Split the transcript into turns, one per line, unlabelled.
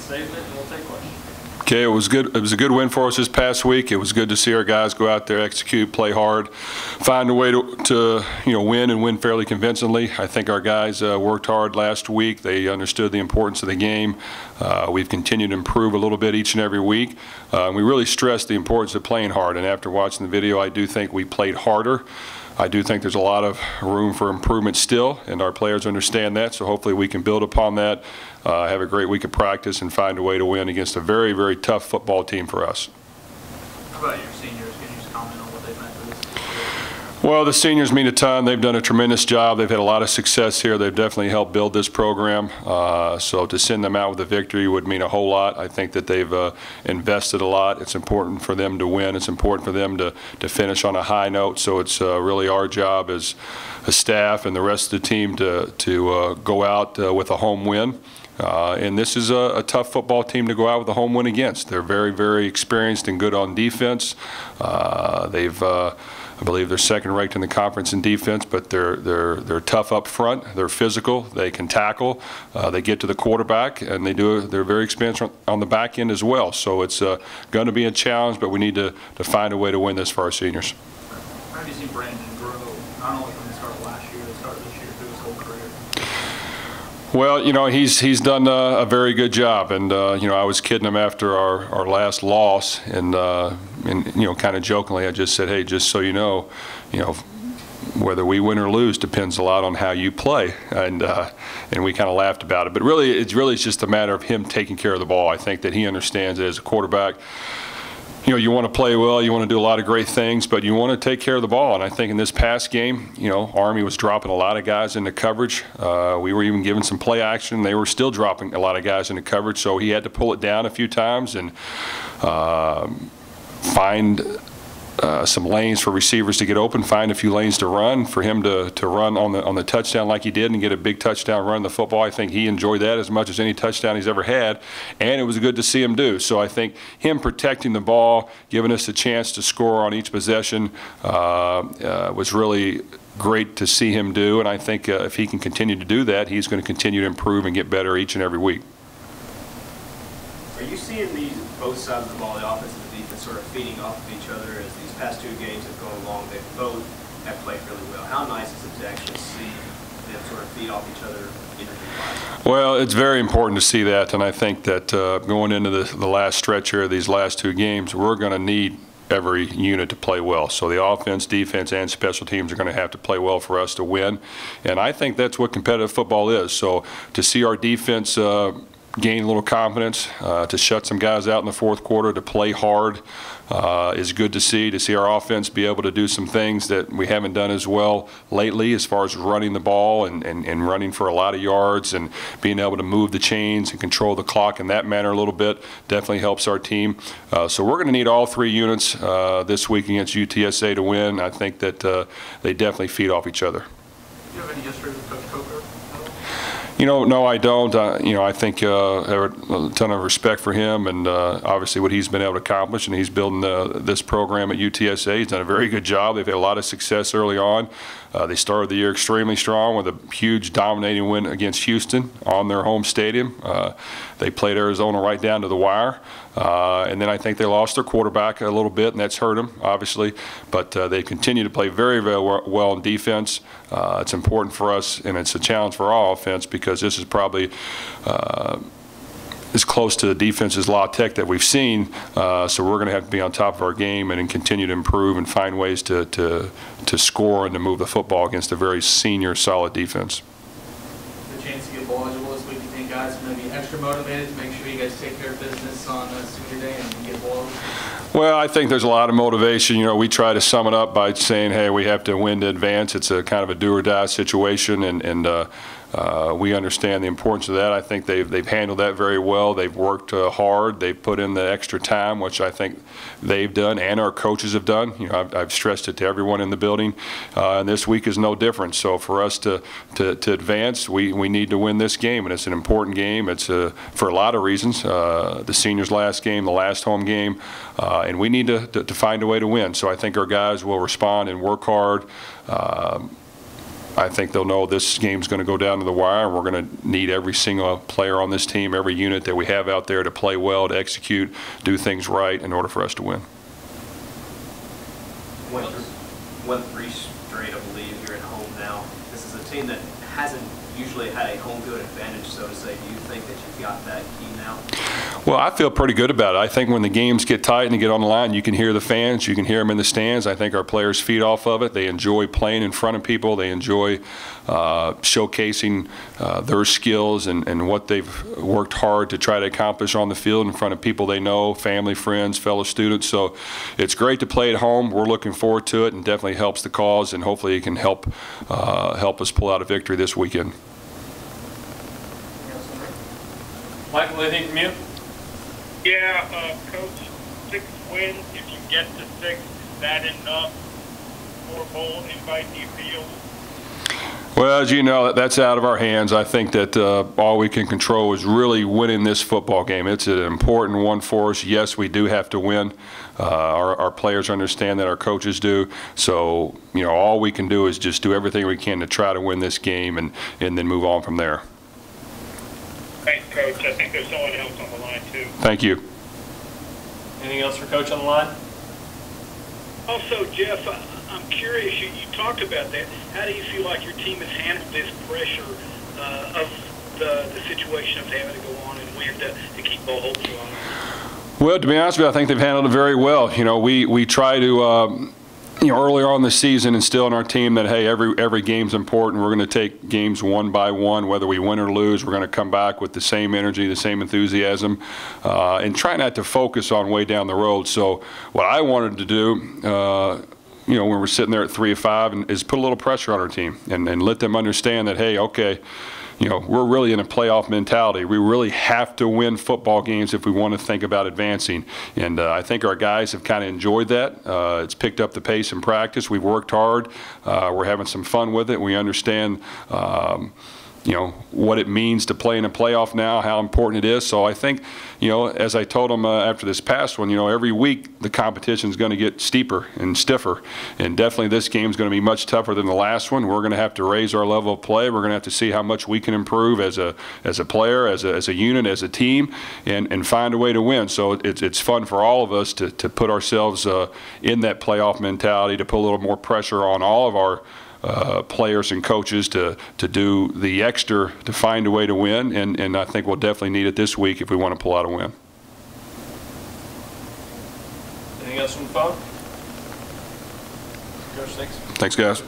saving it, and we'll take questions.
Okay, it was good. It was a good win for us this past week. It was good to see our guys go out there, execute, play hard, find a way to win and win fairly convincingly. I think our guys worked hard last week. They understood the importance of the game. We've continued to improve a little bit each and every week. We really stressed the importance of playing hard. And after watching the video, I do think we played harder. I do think there's a lot of room for improvement still, and our players understand that, so hopefully we can build upon that, have a great week of practice, and find a way to win against a very, very tough football team for us.
How about your seniors? Can you just comment on what they've meant for this year?
Well, the seniors mean a ton. They've done a tremendous job. They've had a lot of success here. They've definitely helped build this program. So to send them out with a victory would mean a whole lot. I think that they've invested a lot. It's important for them to win. It's important for them to finish on a high note. So it's really our job as a staff and the rest of the team to go out with a home win. And this is a tough football team to go out with a home win against. They're very, very experienced and good on defense. I believe they're second ranked in the conference in defense, but they're tough up front. They're physical. They can tackle. They get to the quarterback, and they're very experienced on the back end as well. So it's going to be a challenge, but we need to find a way to win this for our seniors.
How have you seen Brandon grow, not only from the start of last year, the start of this year, through his whole career?
Well, he's done a very good job, and I was kidding him after our last loss, and kind of jokingly, I just said, hey, just so you know, whether we win or lose depends a lot on how you play, and we kind of laughed about it. But really, it's just a matter of him taking care of the ball. I think that he understands that as a quarterback. You want to play well, you want to do a lot of great things, but you want to take care of the ball. And I think in this past game, Army was dropping a lot of guys into coverage. We were even giving some play action. They were still dropping a lot of guys into coverage, so he had to pull it down a few times and find some lanes for receivers to get open, find a few lanes to run, for him to run on the touchdown like he did and get a big touchdown run the football. I think he enjoyed that as much as any touchdown he's ever had, and it was good to see him do. So I think him protecting the ball, giving us a chance to score on each possession was really great to see him do, and I think if he can continue to do that, he's going to continue to improve and get better each and every week.
Are you seeing both sides of the ball, the offense and the defense, sort of feeding off of each other as these past two games have gone along? They both have played really well. How nice is it to actually see them sort of feed off each other interview-wise?
Well, it's very important to see that, and I think that going into the last stretch here, these last two games, we're going to need every unit to play well. So the offense, defense, and special teams are going to have to play well for us to win, and I think that's what competitive football is. So to see our defense gain a little confidence, to shut some guys out in the fourth quarter, to play hard is good to see. To see our offense be able to do some things that we haven't done as well lately, as far as running the ball and running for a lot of yards and being able to move the chains and control the clock in that manner a little bit, definitely helps our team. So we're going to need all three units this week against UTSA to win. I think that they definitely feed off each other.
Do you have any history with Coach Coker?
No, I don't. I think I have a ton of respect for him and obviously what he's been able to accomplish, and he's building this program at UTSA. He's done a very good job. They've had a lot of success early on. They started the year extremely strong with a huge dominating win against Houston on their home stadium. They played Arizona right down to the wire. And then I think they lost their quarterback a little bit, and that's hurt them, obviously. But they continue to play very, very well in defense. It's important for us, and it's a challenge for our offense, because this is probably as close to the defense as La Tech that we've seen. So we're going to have to be on top of our game and continue to improve and find ways to score and to move the football against a very senior, solid defense.
The chance to get bowl eligible this week, you think guys are going to be extra motivated to make sure you guys take care of business on senior day and get bowl eligible?
Well, I think there's a lot of motivation. We try to sum it up by saying, hey, we have to win to advance. It's a kind of a do-or-die situation, and we understand the importance of that. I think they've handled that very well. They've worked hard. They've put in the extra time, which I think they've done and our coaches have done. I've stressed it to everyone in the building, and this week is no different. So for us to advance, we need to win this game, and it's an important game. It's for a lot of reasons. The seniors' last game, the last home game, and we need to find a way to win. So I think our guys will respond and work hard. I think they'll know this game's going to go down to the wire, and we're going to need every single player on this team, every unit that we have out there to play well, to execute, do things right in order for us to win.
Won 3 straight, I believe. You're at home now. This is a team that hasn't usually had a home field advantage, so to say. Do you think that you've got that key now?
Well, I feel pretty good about it. I think when the games get tight and they get on the line, you can hear the fans, you can hear them in the stands. I think our players feed off of it. They enjoy playing in front of people. They enjoy showcasing their skills and what they've worked hard to try to accomplish on the field in front of people they know, family, friends, fellow students. So it's great to play at home. We're looking forward to it, and definitely helps the cause, and hopefully it can help us pull out a victory this weekend.
Michael, anything from you?
Yeah, Coach, 6 wins. If you get to 6, is that enough for a bowl invite, do you feel?
Well, as you know, that's out of our hands. I think that all we can control is really winning this football game. It's an important one for us. Yes, we do have to win. Our players understand that, our coaches do. So, you know, all we can do is just do everything we can to try to win this game and then move on from there.
Thanks, Coach. I think there's someone else on the line, too.
Thank you.
Anything else for Coach on the line?
Also, Jeff, I'm curious, you talked about that. How do you feel like your team has handled this pressure of the situation of having to go on and win to keep ball hopes alive?
Well, to be honest with you, I think they've handled it very well. You know, we try to you know, earlier on in the season, instill in our team that, hey, every game's important. We're going to take games one by one, whether we win or lose. We're going to come back with the same energy, the same enthusiasm, and try not to focus on way down the road. So what I wanted to do, you know, when we're sitting there at 3-5, is put a little pressure on our team and let them understand that, hey, okay, you know, we're really in a playoff mentality. We really have to win football games if we want to think about advancing. And I think our guys have kind of enjoyed that. It's picked up the pace in practice. We've worked hard. We're having some fun with it. We understand you know, what it means to play in a playoff now, how important it is. So I think, you know, as I told them after this past one, you know, every week the competition is going to get steeper and stiffer. And definitely this game is going to be much tougher than the last one. We're going to have to raise our level of play. We're going to have to see how much we can improve as a player, as a unit, as a team, and find a way to win. So it's fun for all of us to put ourselves in that playoff mentality, to put a little more pressure on all of our players and coaches to do the extra to find a way to win, and I think we'll definitely need it this week if we want to pull out a win.
Anything else from the phone? Coach, thanks.
Thanks, guys.